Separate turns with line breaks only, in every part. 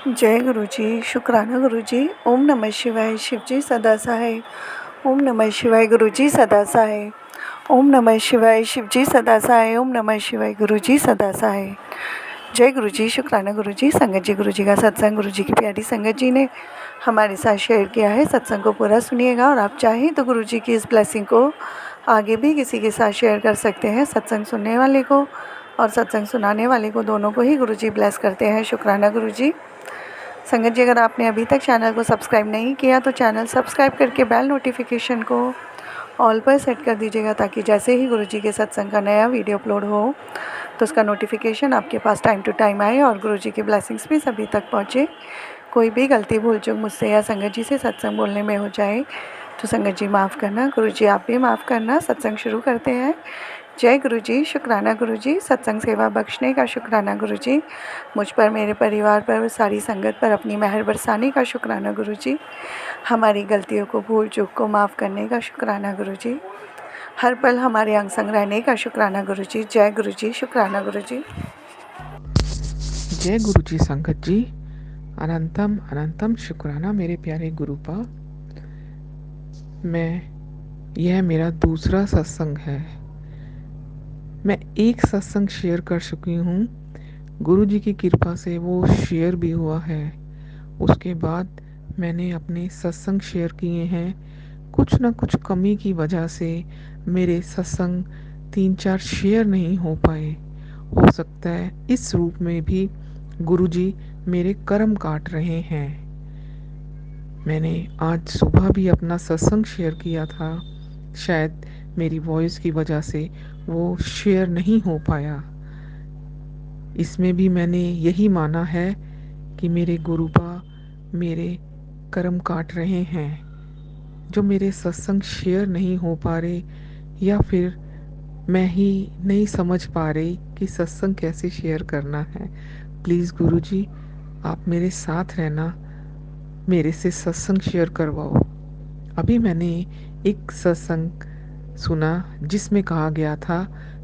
जय गुरु जी, शुक्राना गुरु जी। ओम नमः शिवाय। शिव जी सदा सहाय। ओम नमः शिवाय। गुरु जी सदा सहाय। ओम नमः शिवाय। शिव जी सदा सहाय। ओम नमः शिवाय। गुरु जी सदा सहाय। जय गुरु जी, शुक्राना गुरु जी। संगत जी, गुरु जी का सत्संग गुरु जी की प्यारी संगत जी ने हमारे साथ शेयर किया है। सत्संग को पूरा सुनिएगा और आप चाहें तो गुरु जी की इस ब्लेसिंग को आगे भी किसी के साथ शेयर कर सकते हैं। सत्संग सुनने वाले को और सत्संग सुनाने वाले को, दोनों को ही गुरु जी ब्लेस करते हैं। शुक्राना गुरु जी। संगत जी, अगर आपने अभी तक चैनल को सब्सक्राइब नहीं किया तो चैनल सब्सक्राइब करके बेल नोटिफिकेशन को ऑल पर सेट कर दीजिएगा, ताकि जैसे ही गुरु जी के सत्संग का नया वीडियो अपलोड हो तो उसका नोटिफिकेशन आपके पास टाइम टू टाइम आए और गुरु जी की ब्लेसिंग्स भी सभी तक पहुँचे। कोई भी गलती भूल चूक मुझसे या संगत जी से सत्संग बोलने में हो जाए तो संगत जी माफ़ करना, गुरु जी आप भी माफ़ करना। सत्संग शुरू करते हैं। जय गुरु जी, शुक्राना गुरु जी। सत्संग सेवा बख्शने का शुक्राना गुरु जी। मुझ पर, मेरे परिवार पर, सारी संगत पर अपनी मेहर बरसाने का शुक्राना गुरु जी। हमारी गलतियों को, भूल चूक को माफ़ करने का शुक्राना गुरु जी। हर पल हमारे अंग संग रहने का शुक्राना गुरु जी। जय गुरु जी, शुक्राना गुरु जी।
जय गुरु जी संगत जी। अनंतम अनंतम शुक्राना मेरे प्यारे गुरुपा। यह मेरा दूसरा सत्संग है। मैं एक सत्संग शेयर कर चुकी हूँ। गुरु जी की कृपा से वो शेयर भी हुआ है। उसके बाद मैंने अपने सत्संग शेयर किए हैं। कुछ न कुछ कमी की वजह से मेरे सत्संग 3-4 शेयर नहीं हो पाए। हो सकता है इस रूप में भी गुरुजी मेरे कर्म काट रहे हैं। मैंने आज सुबह भी अपना सत्संग शेयर किया था। शायद मेरी वॉइस की वजह से वो शेयर नहीं हो पाया। इसमें भी मैंने यही माना है कि मेरे गुरुपा मेरे कर्म काट रहे हैं, जो मेरे सत्संग शेयर नहीं हो पा रहे, या फिर मैं ही नहीं समझ पा रही कि सत्संग कैसे शेयर करना है। प्लीज़ गुरुजी, आप मेरे साथ रहना, मेरे से सत्संग शेयर करवाओ। अभी मैंने एक सत्संग सुना जिसमें कहा गया था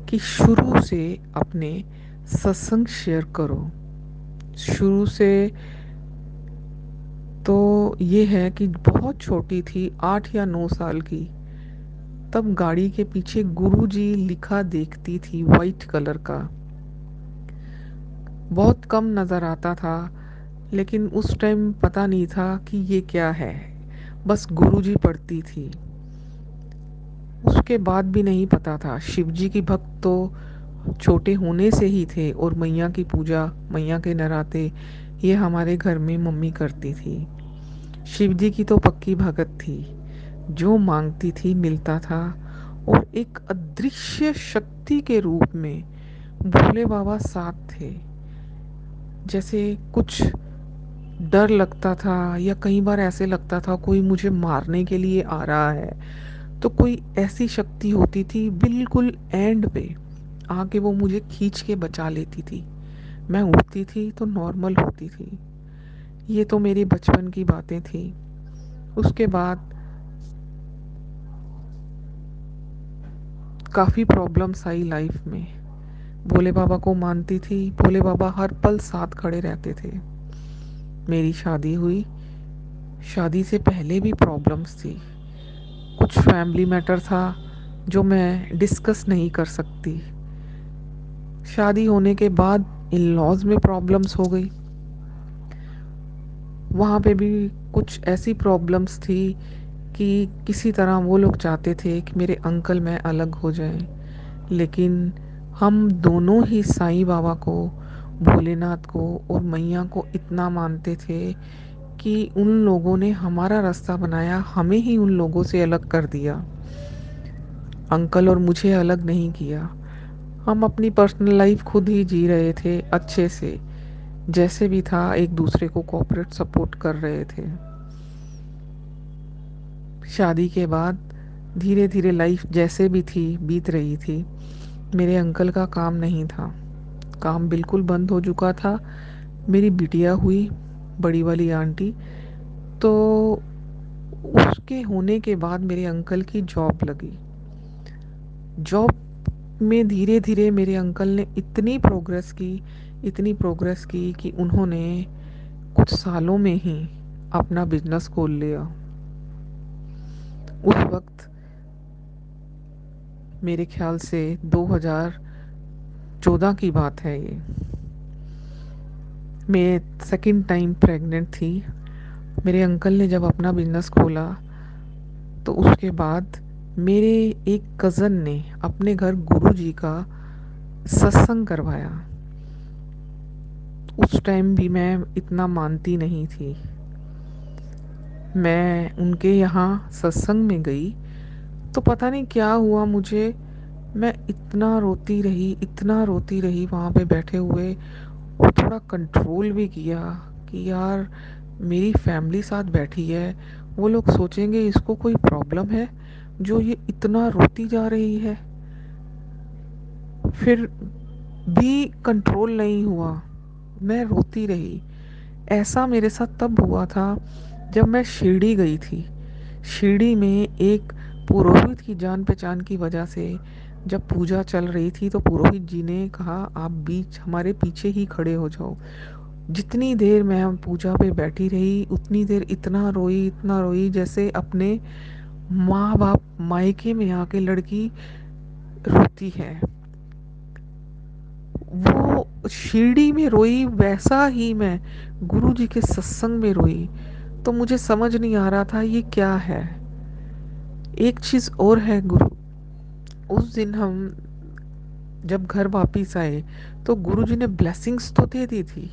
कि शुरू से अपने सत्संग शेयर करो। शुरू से तो ये है कि बहुत छोटी थी, 8 या 9 साल की, तब गाड़ी के पीछे गुरुजी लिखा देखती थी, वाइट कलर का। बहुत कम नज़र आता था, लेकिन उस टाइम पता नहीं था कि ये क्या है, बस गुरुजी पढ़ती थी। उसके बाद भी नहीं पता था। शिवजी की भक्त तो छोटे होने से ही थे, और मैया की पूजा, मैया के नराते ये हमारे घर में मम्मी करती थी। शिवजी की तो पक्की भगत थी, जो मांगती थी मिलता था। और एक अदृश्य शक्ति के रूप में भोले बाबा साथ थे। जैसे कुछ डर लगता था, या कई बार ऐसे लगता था कोई मुझे मारने के लिए आ रहा है, तो कोई ऐसी शक्ति होती थी बिल्कुल एंड पे आके वो मुझे खींच के बचा लेती थी। मैं उठती थी तो नॉर्मल होती थी। ये तो मेरी बचपन की बातें थी। उसके बाद काफ़ी प्रॉब्लम्स आई लाइफ में। भोले बाबा को मानती थी, भोले बाबा हर पल साथ खड़े रहते थे। मेरी शादी हुई। शादी से पहले भी प्रॉब्लम्स थी। कुछ फैमिली मैटर था जो मैं डिस्कस नहीं कर सकती। शादी होने के बाद इन लॉज में प्रॉब्लम्स हो गई। वहाँ पे भी कुछ ऐसी प्रॉब्लम्स थी कि किसी तरह वो लोग चाहते थे कि मेरे अंकल मैं अलग हो जाएं, लेकिन हम दोनों ही साईं बाबा को, भोलेनाथ को और मैया को इतना मानते थे कि उन लोगों ने हमारा रास्ता बनाया, हमें ही उन लोगों से अलग कर दिया। अंकल और मुझे अलग नहीं किया। हम अपनी पर्सनल लाइफ खुद ही जी रहे थे अच्छे से, जैसे भी था एक दूसरे को कोऑपरेट सपोर्ट कर रहे थे। शादी के बाद धीरे धीरे लाइफ जैसे भी थी बीत रही थी। मेरे अंकल का काम नहीं था, काम बिल्कुल बंद हो चुका था। मेरी बिटिया हुई, बड़ी वाली आंटी, तो उसके होने के बाद मेरे अंकल की जॉब लगी। जॉब में धीरे धीरे मेरे अंकल ने इतनी प्रोग्रेस की, इतनी प्रोग्रेस की कि उन्होंने कुछ सालों में ही अपना बिजनेस खोल लिया। उस वक्त मेरे ख्याल से 2014 की बात है ये। मैं सेकंड टाइम प्रेग्नेंट थी। मेरे अंकल ने जब अपना बिजनेस खोला तो उसके बाद मेरे एक कज़न ने अपने घर गुरुजी का सत्संग करवाया। उस टाइम भी मैं इतना मानती नहीं थी। मैं उनके यहाँ सत्संग में गई तो पता नहीं क्या हुआ मुझे, मैं इतना रोती रही, इतना रोती रही वहाँ पे बैठे हुए। और थोड़ा कंट्रोल भी किया कि यार मेरी फैमिली साथ बैठी है, वो लोग सोचेंगे इसको कोई प्रॉब्लम है जो ये इतना रोती जा रही है। फिर भी कंट्रोल नहीं हुआ, मैं रोती रही। ऐसा मेरे साथ तब हुआ था जब मैं शिरडी गई थी। शिरडी में एक पुरोहित की जान पहचान की वजह से जब पूजा चल रही थी तो पुरोहित जी ने कहा आप बीच हमारे पीछे ही खड़े हो जाओ। जितनी देर मैं पूजा पे बैठी रही उतनी देर इतना रोई जैसे अपने माँ बाप मायके में आके लड़की रोती है। वो शिरडी में रोई वैसा ही मैं गुरु जी के सत्संग में रोई। तो मुझे समझ नहीं आ रहा था ये क्या है। एक चीज और है गुरु, उस दिन हम जब घर वापिस आए तो गुरुजी ने ब्लेसिंग्स तो दे दी थी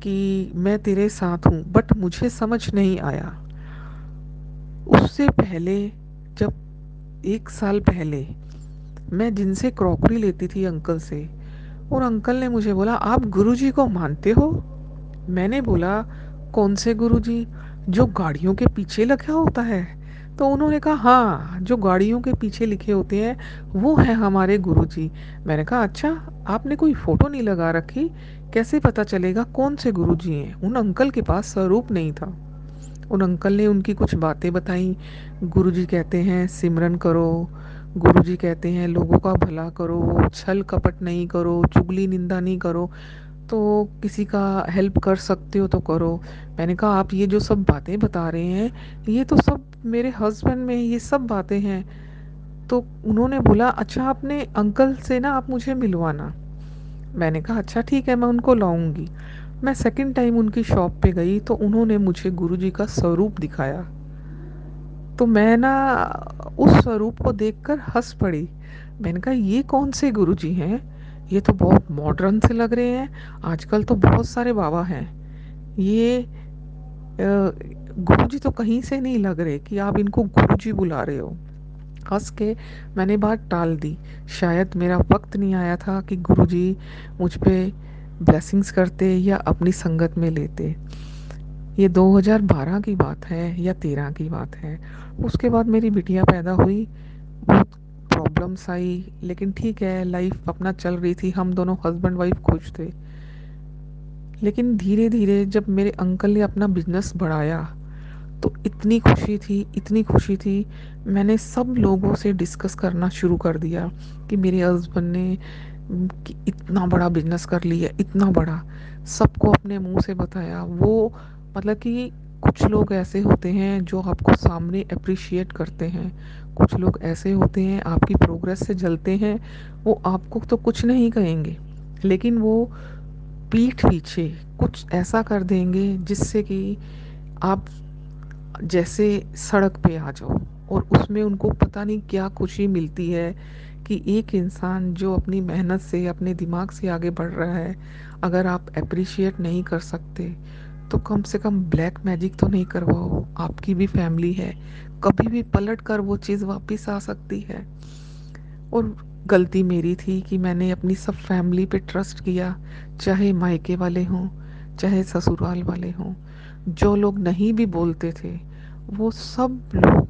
कि मैं तेरे साथ हूँ, बट मुझे समझ नहीं आया। उससे पहले जब 1 साल पहले मैं जिनसे क्रॉकरी लेती थी अंकल से, और अंकल ने मुझे बोला आप गुरुजी को मानते हो? मैंने बोला कौन से गुरुजी, जो गाड़ियों के पीछे लिखा होता है? तो उन्होंने कहा हाँ, जो गाड़ियों के पीछे लिखे होते हैं वो है हमारे गुरुजी। मैंने कहा अच्छा, आपने कोई फोटो नहीं लगा रखी, कैसे पता चलेगा कौन से गुरुजी हैं? उन अंकल के पास स्वरूप नहीं था। उन अंकल ने उनकी कुछ बातें बताई। गुरुजी कहते हैं सिमरन करो, गुरुजी कहते हैं लोगों का भला करो, छल कपट नहीं करो, चुगली निंदा नहीं करो, तो किसी का हेल्प कर सकते हो तो करो। मैंने कहा आप ये जो सब बातें बता रहे हैं ये तो सब मेरे हस्बैंड में ये सब बातें हैं। तो उन्होंने बोला अच्छा आपने अंकल से ना आप मुझे मिलवाना। मैंने कहा अच्छा ठीक है, मैं उनको लाऊंगी। मैं सेकंड टाइम उनकी शॉप पे गई तो उन्होंने मुझे गुरुजी का स्वरूप दिखाया। तो मैं ना उस स्वरूप को देखकर हंस पड़ी। मैंने कहा ये कौन से गुरुजी हैं? ये तो बहुत मॉडर्न से लग रहे हैं, आजकल तो बहुत सारे बाबा हैं। ये गुरुजी तो कहीं से नहीं लग रहे कि आप इनको गुरुजी बुला रहे हो। हंस के मैंने बात टाल दी। शायद मेरा वक्त नहीं आया था कि गुरुजी मुझ पे ब्लेसिंग्स करते या अपनी संगत में लेते। ये 2012 की बात है या 13 की बात है। उसके बाद मेरी बिटिया पैदा हुई, बहुत प्रॉब्लम्स आई, लेकिन ठीक है लाइफ अपना चल रही थी, हम दोनों हस्बैंड वाइफ खुश थे। लेकिन धीरे धीरे जब मेरे अंकल ने अपना बिजनेस बढ़ाया तो इतनी खुशी थी, इतनी खुशी थी। मैंने सब लोगों से डिस्कस करना शुरू कर दिया कि मेरे हस्बैंड ने कि इतना बड़ा बिजनेस कर लिया, इतना बड़ा। सबको अपने मुंह से बताया। वो मतलब कि कुछ लोग ऐसे होते हैं जो आपको सामने अप्रिशिएट करते हैं, कुछ लोग ऐसे होते हैं आपकी प्रोग्रेस से जलते हैं। वो आपको तो कुछ नहीं कहेंगे लेकिन वो पीठ पीछे कुछ ऐसा कर देंगे जिससे कि आप जैसे सड़क पे आ जाओ। और उसमें उनको पता नहीं क्या खुशी मिलती है कि एक इंसान जो अपनी मेहनत से अपने दिमाग से आगे बढ़ रहा है, अगर आप अप्रिशिएट नहीं कर सकते तो कम से कम ब्लैक मैजिक तो नहीं करवाओ। आपकी भी फैमिली है, कभी भी पलट कर वो चीज़ वापस आ सकती है। और गलती मेरी थी कि मैंने अपनी सब फैमिली पे ट्रस्ट किया, चाहे मायके वाले हों चाहे ससुराल वाले हों। जो लोग नहीं भी बोलते थे वो सब लोग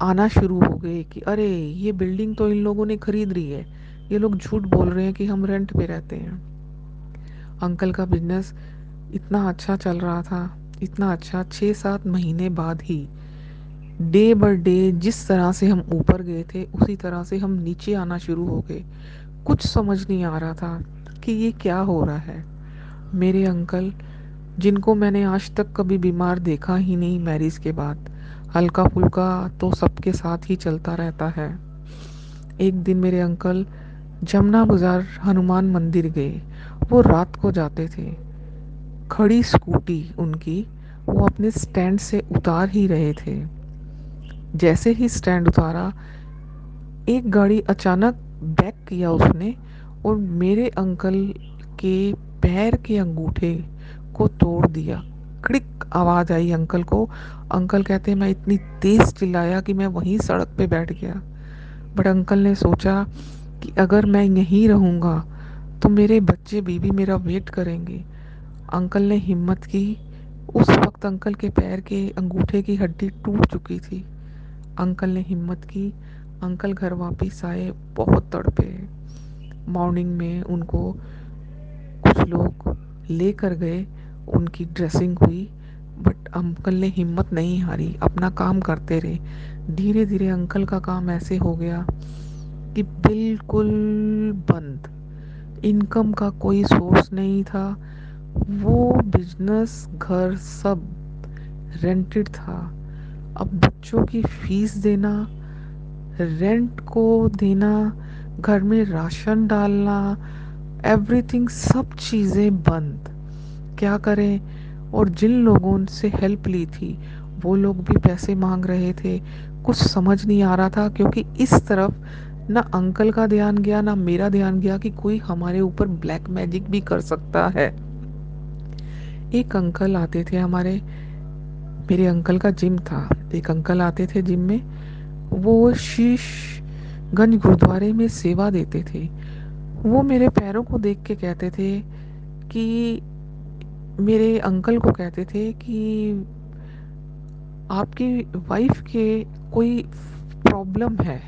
आना शुरू हो गए कि अरे ये बिल्डिंग तो इन लोगों ने खरीद रही है, ये लोग झूठ बोल रहे हैं कि हम रेंट पे रहते हैं। अंकल का बिजनेस इतना अच्छा चल रहा था, इतना अच्छा, 6-7 महीने बाद ही डे बाय डे जिस तरह से हम ऊपर गए थे उसी तरह से हम नीचे आना शुरू हो गए। कुछ समझ नहीं आ रहा था कि ये क्या हो रहा है। मेरे अंकल जिनको मैंने आज तक कभी बीमार देखा ही नहीं मैरिज के बाद। हल्का फुल्का तो सबके साथ ही चलता रहता है। एक दिन मेरे अंकल जमुना बाजार हनुमान मंदिर गए। वो रात को जाते थे। खड़ी स्कूटी उनकी वो अपने स्टैंड से उतार ही रहे थे। जैसे ही स्टैंड उतारा, एक गाड़ी अचानक बैक किया उसने और मेरे अंकल के पैर के अंगूठे को तोड़ दिया। क्लिक आवाज आई अंकल को। अंकल कहते मैं इतनी तेज चिल्लाया कि मैं वहीं सड़क पे बैठ गया। बट अंकल ने सोचा कि अगर मैं यहीं रहूंगा तो मेरे बच्चे बीबी मेरा वेट करेंगे। अंकल ने हिम्मत की। उस वक्त अंकल के पैर के अंगूठे की हड्डी टूट चुकी थी। अंकल ने हिम्मत की। अंकल घर वापस आए, बहुत तड़पे। मॉर्निंग में उनको कुछ लोग लेकर गए, उनकी ड्रेसिंग हुई। बट अंकल ने हिम्मत नहीं हारी, अपना काम करते रहे। धीरे धीरे अंकल का काम ऐसे हो गया कि बिल्कुल बंद। इनकम का कोई सोर्स नहीं था। वो बिजनेस घर सब रेंटेड था। अब बच्चों की फीस देना, रेंट को देना, घर में राशन डालना, एवरीथिंग सब चीज़ें बंद। क्या करें? और जिन लोगों से हेल्प ली थी वो लोग भी पैसे मांग रहे थे। कुछ समझ नहीं आ रहा था, क्योंकि इस तरफ ना अंकल का ध्यान गया ना मेरा ध्यान गया कि कोई हमारे ऊपर ब्लैक मैजिक भी कर सकता है। एक अंकल आते थे हमारे, मेरे अंकल का जिम था। एक अंकल आते थे जिम में। वो शीश गंज गुरुद्वारे में सेवा देते थे। वो मेरे पैरों को देख के कहते थे कि मेरे अंकल को कहते थे कि आपकी वाइफ के कोई प्रॉब्लम है,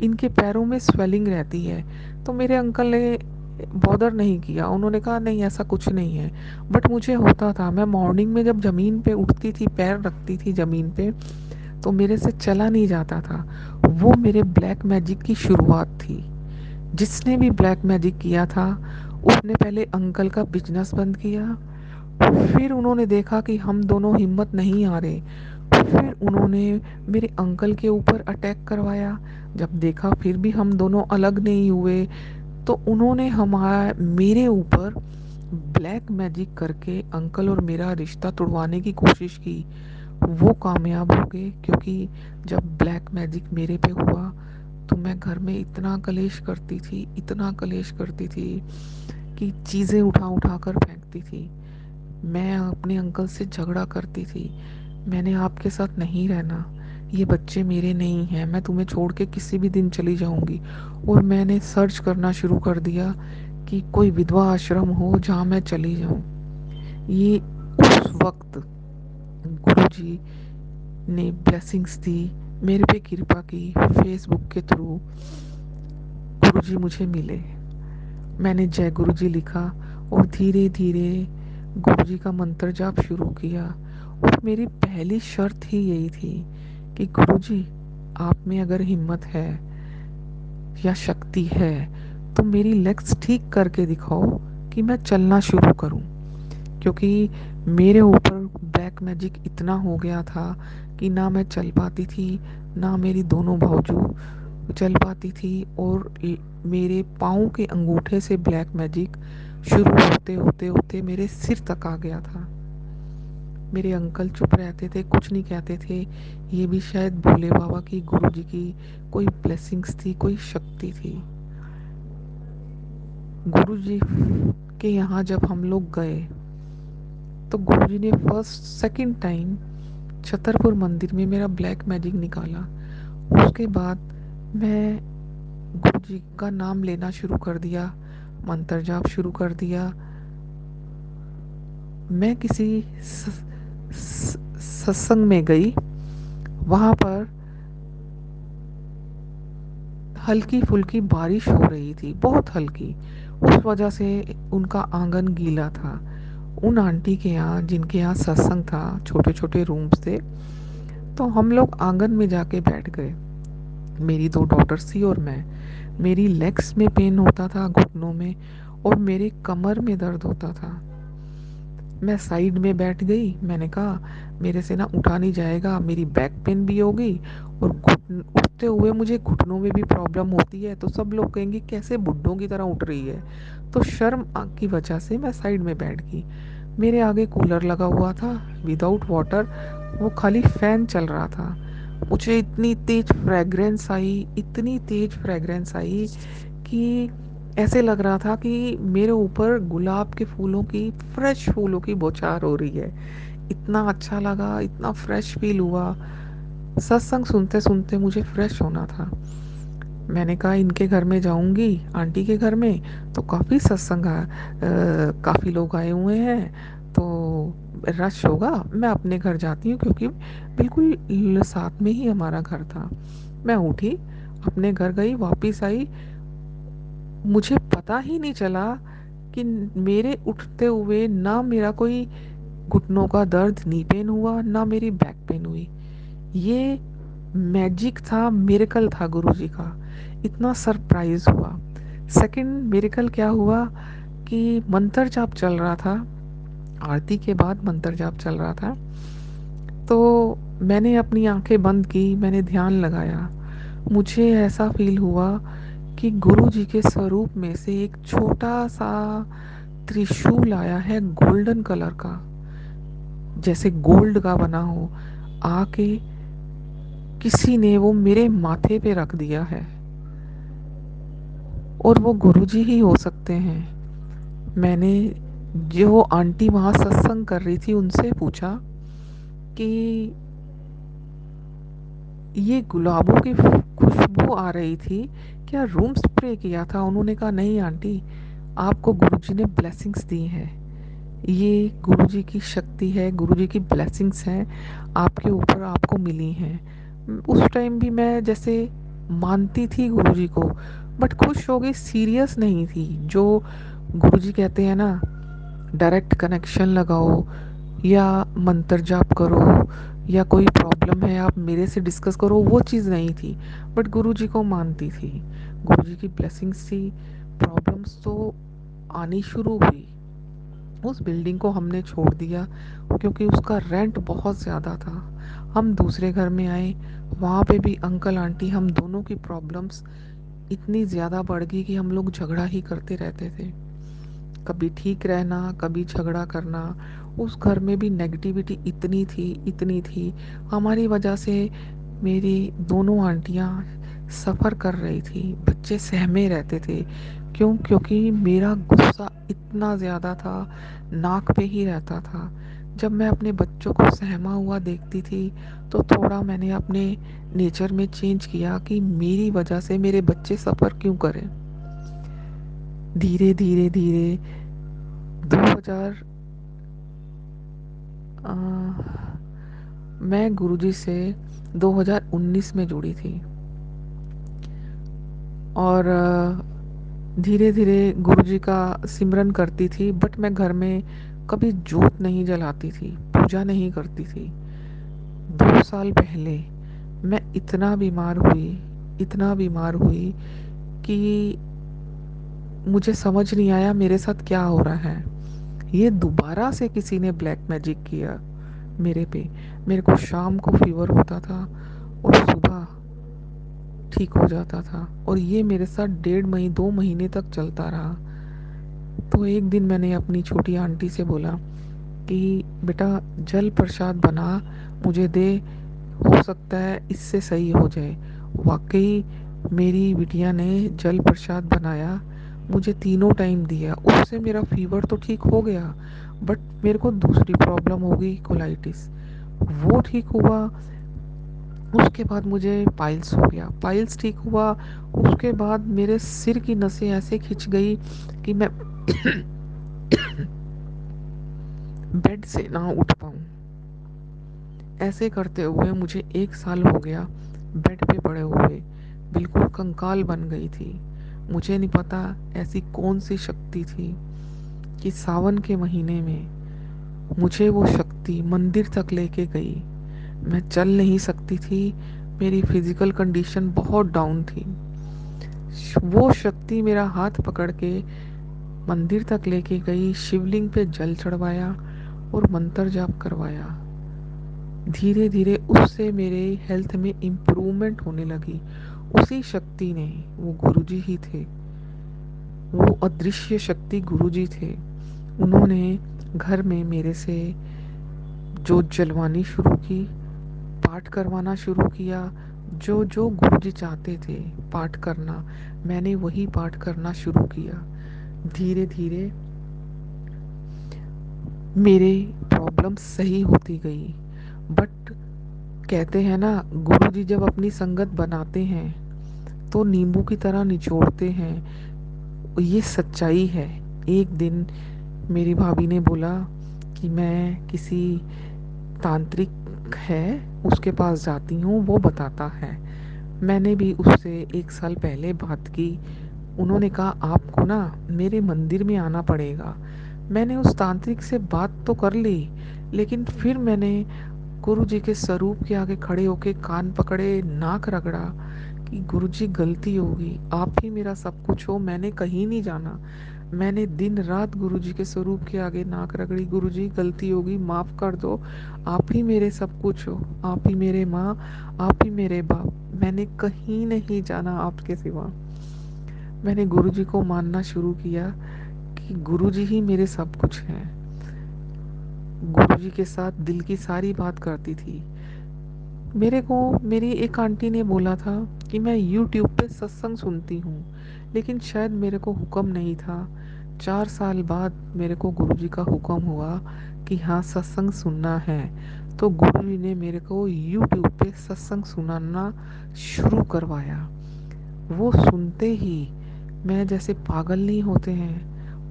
इनके पैरों में स्वेलिंग रहती है। तो मेरे अंकल ने बॉदर नहीं किया, उन्होंने कहा नहीं ऐसा कुछ नहीं है। बट मुझे होता था, मैं मॉर्निंग में जब ज़मीन पे उठती थी, पैर रखती थी ज़मीन पे, तो मेरे से चला नहीं जाता था। वो मेरे ब्लैक मैजिक की शुरुआत थी। जिसने भी ब्लैक मैजिक किया था उसने पहले अंकल का बिजनेस बंद किया। फिर उन्होंने देखा कि हम दोनों हिम्मत नहीं हारे। फिर उन्होंने मेरे अंकल के ऊपर अटैक करवाया। जब देखा फिर भी हम दोनों अलग नहीं हुए, तो उन्होंने हमारा मेरे ऊपर ब्लैक मैजिक करके अंकल और मेरा रिश्ता तोड़वाने की कोशिश की। वो कामयाब हो गए, क्योंकि जब ब्लैक मैजिक मेरे पे हुआ तो मैं घर में इतना कलेश करती थी, इतना कलेश करती थी कि चीज़ें उठा उठा कर फेंकती थी। मैं अपने अंकल से झगड़ा करती थी, मैंने आपके साथ नहीं रहना, ये बच्चे मेरे नहीं हैं, मैं तुम्हें छोड़ के किसी भी दिन चली जाऊंगी। और मैंने सर्च करना शुरू कर दिया कि कोई विधवा आश्रम हो जहाँ मैं चली जाऊं। ये उस वक्त गुरुजी ने ब्लेसिंग्स दी, मेरे पे कृपा की। फेसबुक के थ्रू गुरुजी मुझे मिले। मैंने जय गुरुजी लिखा और धीरे धीरे गुरुजी का मंत्र जाप शुरू किया। और मेरी पहली शर्त ही यही थी कि गुरुजी, आप में अगर हिम्मत है या शक्ति है तो मेरी लेग्स ठीक करके दिखाओ कि मैं चलना शुरू करूं। क्योंकि मेरे ऊपर ब्लैक मैजिक इतना हो गया था कि ना मैं चल पाती थी, ना मेरी दोनों बाजू चल पाती थी। और मेरे पाँव के अंगूठे से ब्लैक मैजिक शुरू होते होते होते मेरे सिर तक आ गया था। मेरे अंकल चुप रहते थे, कुछ नहीं कहते थे। ये भी शायद भोले बाबा की, गुरु जी की कोई ब्लेसिंग्स थी, कोई शक्ति थी। गुरु जी के यहाँ जब हम लोग गए तो गुरु जी ने फर्स्ट सेकंड टाइम छतरपुर मंदिर में मेरा ब्लैक मैजिक निकाला। उसके बाद मैं गुरु जी का नाम लेना शुरू कर दिया, मंत्र जाप शुरू कर दिया। मैं किसी सत्संग में गई, वहां पर हल्की फुल्की बारिश हो रही थी, बहुत हल्की। उस वजह से उनका आंगन गीला था। उन आंटी के यहाँ, जिनके यहाँ सत्संग था, छोटे छोटे रूम्स थे, तो हम लोग आंगन में जाके बैठ गए। मेरी दो डॉटर्स थी और मैं। मेरी लेग्स में पेन होता था, घुटनों में, और मेरे कमर में दर्द होता था। मैं साइड में बैठ गई। मैंने कहा मेरे से ना उठा नहीं जाएगा, मेरी बैक पेन भी हो गई और घुटन उठते हुए मुझे घुटनों में भी प्रॉब्लम होती है, तो सब लोग कहेंगे कैसे बुड्ढों की तरह उठ रही है। तो शर्म की वजह से मैं साइड में बैठ गई। मेरे आगे कूलर लगा हुआ था विदाउट वाटर, वो खाली फैन चल रहा था। मुझे इतनी तेज फ्रेग्रेंस आई, इतनी तेज फ्रेग्रेंस आई कि ऐसे लग रहा था कि मेरे ऊपर गुलाब के फूलों की, फ्रेश फूलों की बौछार हो रही है। इतना अच्छा लगा, इतना फ्रेश फील हुआ। सत्संग सुनते सुनते मुझे फ्रेश होना था। मैंने कहा इनके घर में जाऊंगी, आंटी के घर में, तो काफ़ी काफ़ी लोग आए हुए हैं, तो रश होगा, मैं अपने घर जाती हूँ, क्योंकि बिल्कुल साथ में ही हमारा घर था। मैं उठी, अपने घर गई, वापस आई। मुझे पता ही नहीं चला कि मेरे उठते हुए ना मेरा कोई घुटनों का दर्द, नी पेन हुआ, ना मेरी बैक पेन हुई। ये मैजिक था, मिरेकल था गुरुजी का। इतना सरप्राइज हुआ। सेकंड मिरेकल क्या हुआ कि मंत्र जाप चल रहा था, आरती के बाद मंत्र जाप चल रहा था। तो मैंने अपनी आंखें बंद की, मैंने ध्यान लगाया। मुझे ऐसा फील हुआ कि गुरु जी के स्वरूप में से एक छोटा सा त्रिशूल आया है, गोल्डन कलर का, जैसे गोल्ड का बना हो, आके किसी ने वो मेरे माथे पे रख दिया है। और वो गुरुजी ही हो सकते हैं। मैंने जो आंटी वहाँ सत्संग कर रही थी उनसे पूछा कि ये गुलाबों की खुशबू आ रही थी, क्या रूम स्प्रे किया था? उन्होंने कहा नहीं आंटी, आपको गुरुजी ने ब्लेसिंग्स दी हैं, ये गुरुजी की शक्ति है, गुरुजी की ब्लेसिंग्स हैं आपके ऊपर, आपको मिली हैं। उस टाइम भी मैं जैसे मानती थी गुरुजी को, बट खुश हो गई, सीरियस नहीं थी। जो गुरुजी कहते हैं ना, डायरेक्ट कनेक्शन लगाओ या मंत्र जाप करो या कोई प्रॉब्लम है आप मेरे से डिस्कस करो, वो चीज़ नहीं थी। बट गुरुजी को मानती थी, गुरुजी की ब्लेसिंग्स थी। प्रॉब्लम्स तो आनी शुरू हुई। उस बिल्डिंग को हमने छोड़ दिया क्योंकि उसका रेंट बहुत ज़्यादा था। हम दूसरे घर में आए, वहाँ पे भी अंकल आंटी, हम दोनों की प्रॉब्लम्स इतनी ज़्यादा बढ़ गई कि हम लोग झगड़ा ही करते रहते थे। कभी ठीक रहना, कभी झगड़ा करना। उस घर में भी नेगेटिविटी इतनी थी, इतनी थी। हमारी वजह से मेरी दोनों आंटियाँ सफ़र कर रही थी, बच्चे सहमे रहते थे। क्यों? क्योंकि मेरा गुस्सा इतना ज़्यादा था, नाक पे ही रहता था। जब मैं अपने बच्चों को सहमा हुआ देखती थी, तो थोड़ा मैंने अपने नेचर में चेंज किया कि मेरी वजह से मेरे बच्चे सफ़र क्यों करें। धीरे धीरे धीरे 2000 मैं गुरुजी से 2019 में जुड़ी थी। और धीरे धीरे गुरुजी का सिमरन करती थी, बट मैं घर में कभी जोत नहीं जलाती थी, पूजा नहीं करती थी। 2 साल पहले मैं इतना बीमार हुई, इतना बीमार हुई कि मुझे समझ नहीं आया मेरे साथ क्या हो रहा है। ये दोबारा से किसी ने ब्लैक मैजिक किया मेरे पे। मेरे को शाम को फीवर होता था और सुबह ठीक हो जाता था, और ये मेरे साथ 1.5 2 महीने तक चलता रहा। तो एक दिन मैंने अपनी छोटी आंटी से बोला कि बेटा जल प्रसाद बना, मुझे दे, हो सकता है इससे सही हो जाए। वाकई मेरी बिटिया ने जल प्रसाद बनाया, मुझे तीनों टाइम दिया, उससे मेरा फीवर तो ठीक हो गया, बट मेरे को दूसरी प्रॉब्लम हो गई, कोलाइटिस, वो ठीक हुआ। उसके बाद मुझे पाइल्स हो गया, पाइल्स ठीक हुआ। उसके बाद मेरे सिर की नसें ऐसे खिंच गई कि मैं बेड से ना उठ पाऊँ। ऐसे करते हुए मुझे 1 साल हो गया बेड पे पड़े हुए, बिल्कुल कंकाल बन गई थी। मुझे नहीं पता ऐसी कौन सी शक्ति थी कि सावन के महीने में मुझे वो शक्ति मंदिर तक लेके गई। मैं चल नहीं सकती थी, मेरी फिजिकल कंडीशन बहुत डाउन थी। वो शक्ति मेरा हाथ पकड़ के मंदिर तक लेके गई, शिवलिंग पे जल चढ़वाया और मंत्र जाप करवाया। धीरे धीरे उससे मेरे हेल्थ में इम्प्रूवमेंट होने लगी। उसी शक्ति ने, वो गुरुजी ही थे, वो अदृश्य शक्ति गुरुजी थे। उन्होंने घर में मेरे से जोत जलवानी शुरू की, पाठ करवाना शुरू किया। जो जो गुरुजी चाहते थे पाठ करना, मैंने वही पाठ करना शुरू किया। धीरे धीरे मेरे प्रॉब्लम सही होती गई। बट कहते हैं ना, गुरुजी जब अपनी संगत बनाते हैं तो नींबू की तरह निचोड़ते हैं। ये सच्चाई है। एक दिन मेरी भाभी ने बोला कि मैं किसी तांत्रिक है उसके पास जाती हूँ, वो बताता है। मैंने भी उससे 1 साल पहले बात की। उन्होंने कहा आपको ना मेरे मंदिर में आना पड़ेगा। मैंने उस तांत्रिक से बात तो कर ली, लेकिन फिर मैंने गुरु जी के स्वरूप के आगे खड़े होके कान पकड़े, नाक रगड़ा कि गुरु जी गलती होगी, आप ही मेरा सब कुछ हो, मैंने कहीं नहीं जाना। मैंने दिन रात गुरु जी के स्वरूप के आगे नाक रगड़ी, गुरु जी गलती होगी, माफ कर दो, आप ही मेरे सब कुछ हो, आप ही मेरे माँ, आप ही मेरे बाप, मैंने कहीं नहीं जाना आपके सिवा। मैंने गुरु जी को मानना शुरू किया कि गुरु जी ही मेरे सब कुछ हैं। गुरु जी के साथ दिल की सारी बात करती थी। मेरे को मेरी एक आंटी ने बोला था कि मैं यूट्यूब पे सत्संग सुनती हूँ, लेकिन शायद मेरे को हुक्म नहीं था। 4 साल बाद मेरे को गुरुजी का हुक्म हुआ कि हाँ सत्संग सुनना है। तो गुरुजी ने मेरे को यूट्यूब पे सत्संग सुनाना शुरू करवाया। वो सुनते ही मैं, जैसे पागल नहीं होते हैं,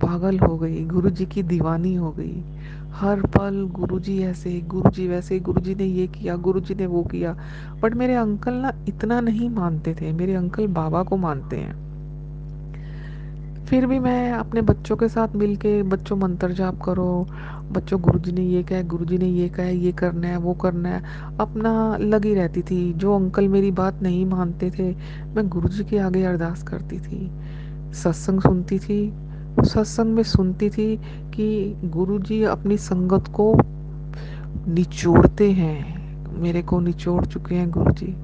पागल हो गई, गुरुजी की दीवानी हो गई। हर पल गुरुजी ऐसे, गुरुजी वैसे, गुरुजी ने ये किया, गुरुजी ने वो किया। बट मेरे अंकल ना इतना नहीं मानते थे, मेरे अंकल बाबा को मानते हैं। फिर भी मैं अपने बच्चों के साथ मिलके, बच्चों मंत्र जाप करो, बच्चों गुरुजी ने ये कहा है, गुरुजी ने ये कहा है, ये करना है, वो करना है, अपना लगी रहती थी। जो अंकल मेरी बात नहीं मानते थे, मैं गुरुजी के आगे अरदास करती थी, सत्संग सुनती थी। उस सत्संग में सुनती थी कि गुरुजी अपनी संगत को निचोड़ते हैं। मेरे को निचोड़ चुके हैं गुरुजी,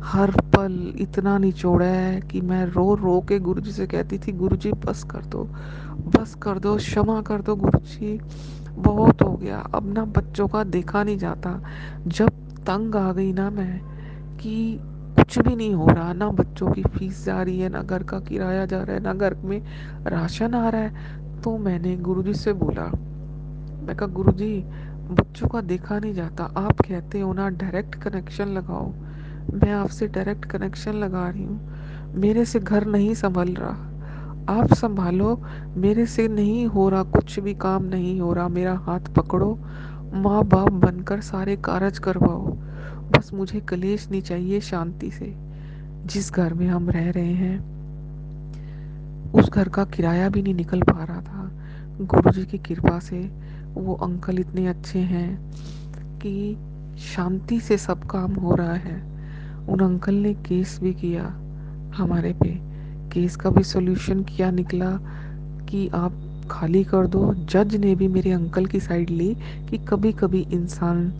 हर पल इतना निचोड़ा है कि मैं रो रो के गुरुजी से कहती थी गुरुजी बस कर दो, बस कर दो, क्षमा कर दो गुरुजी, बहुत हो गया, अब ना बच्चों का देखा नहीं जाता। जब तंग आ गई ना मैं कि कुछ भी नहीं हो रहा, ना बच्चों की फीस जा रही है, ना घर का किराया जा रहा है, ना घर में राशन आ रहा है, तो मैंने गुरुजी से बोला, मैं कहा गुरुजी बच्चों का देखा नहीं जाता, आप कहते हो ना डायरेक्ट कनेक्शन लगाओ, मैं आपसे डायरेक्ट कनेक्शन लगा रही हूँ, मेरे से घर नहीं संभल रहा, आप संभालो, मेरे से नहीं हो रहा, कुछ भी काम नहीं हो रहा, मेरा हाथ पकड़ो, माँ बाप बनकर सारे कारज करवाओ, बस मुझे कलेश नहीं चाहिए, शांति से। जिस घर में हम रह रहे हैं उस घर का किराया भी नहीं निकल पा रहा था। गुरुजी की कृपा से वो अंकल इतने अच्छे हैं कि शांति से सब काम हो रहा है। उन अंकल ने केस भी किया हमारे पे, केस का भी सॉल्यूशन किया, निकला कि आप खाली कर दो। जज ने भी मेरे अंकल की साइड ली कि कभी कभी इंसान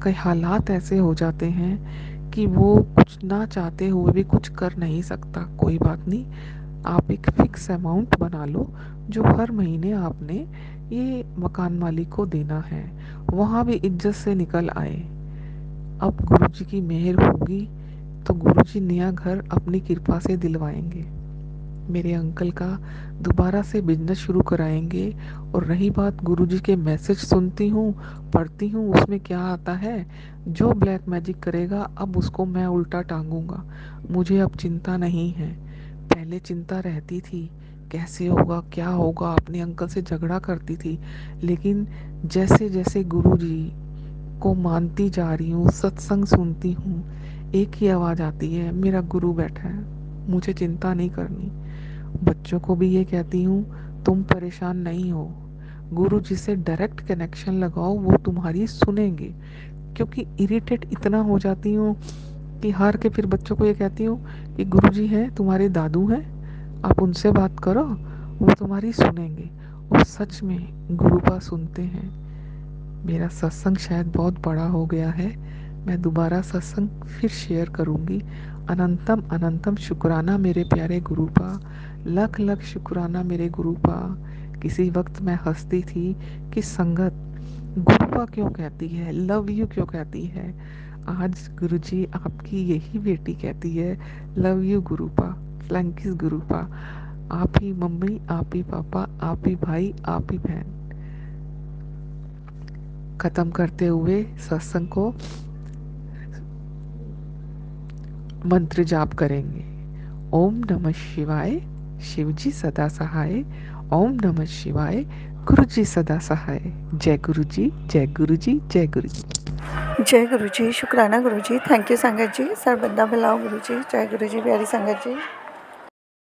के हालात ऐसे हो जाते हैं कि वो कुछ ना चाहते हुए भी कुछ कर नहीं सकता। कोई बात नहीं, आप एक फिक्स अमाउंट बना लो जो हर महीने आपने ये मकान मालिक को देना है, वहाँ भी इज्जत से निकल आए। अब गुरुजी की मेहर होगी तो गुरुजी नया घर अपनी कृपा से दिलवाएंगे, मेरे अंकल का दोबारा से बिजनेस शुरू कराएंगे। और रही बात गुरुजी के मैसेज सुनती हूँ, पढ़ती हूँ, उसमें क्या आता है, जो ब्लैक मैजिक करेगा अब उसको मैं उल्टा टांगूंगा। मुझे अब चिंता नहीं है, पहले चिंता रहती थी कैसे होगा, क्या होगा, अपने अंकल से झगड़ा करती थी। लेकिन जैसे जैसे गुरुजी को मानती जा रही हूँ, सत्संग सुनती हूँ, एक ही आवाज आती है, मेरा गुरु बैठा है, मुझे चिंता नहीं करनी। बच्चों को भी ये कहती हूँ तुम परेशान नहीं हो, गुरु जी से डायरेक्ट कनेक्शन लगाओ, वो तुम्हारी सुनेंगे। क्योंकि इरिटेट इतना हो जाती हूँ कि हार के फिर बच्चों को ये कहती हूँ कि गुरु जी हैं, तुम्हारे दादू हैं, आप उनसे बात करो, वो तुम्हारी सुनेंगे। और सच में गुरुपा सुनते हैं। मेरा सत्संग शायद बहुत बड़ा हो गया है। मैं दोबारा सत्संग फिर शेयर करूँगी। अनंतम अनंतम शुक्राना मेरे प्यारे गुरुपा। लख लख शुक्राना मेरे गुरुपा। किसी वक्त मैं हंसती थी कि संगत गुरुपा क्यों कहती है, लव यू क्यों कहती है। आज गुरुजी आपकी यही बेटी कहती है love you Gurupa, thank you Gurupa. आप ही मम्मी, आप ही पापा, आप ही भाई, आप ही बहन। खत्म करते हुए सत्संग को मंत्र जाप करेंगे। ओम नमः शिवाय, शिवजी सदा सहाय। ओम नमः शिवाय, गुरुजी सदा सहाय। जय गुरुजी, जय गुरुजी, जय गुरुजी।
जय गुरु जी, शुक्राना गुरु जी, थैंक यू संगत जी, सर बंदा भलाओ गुरु जी, जय गुरु जी, प्यारी संगत जी।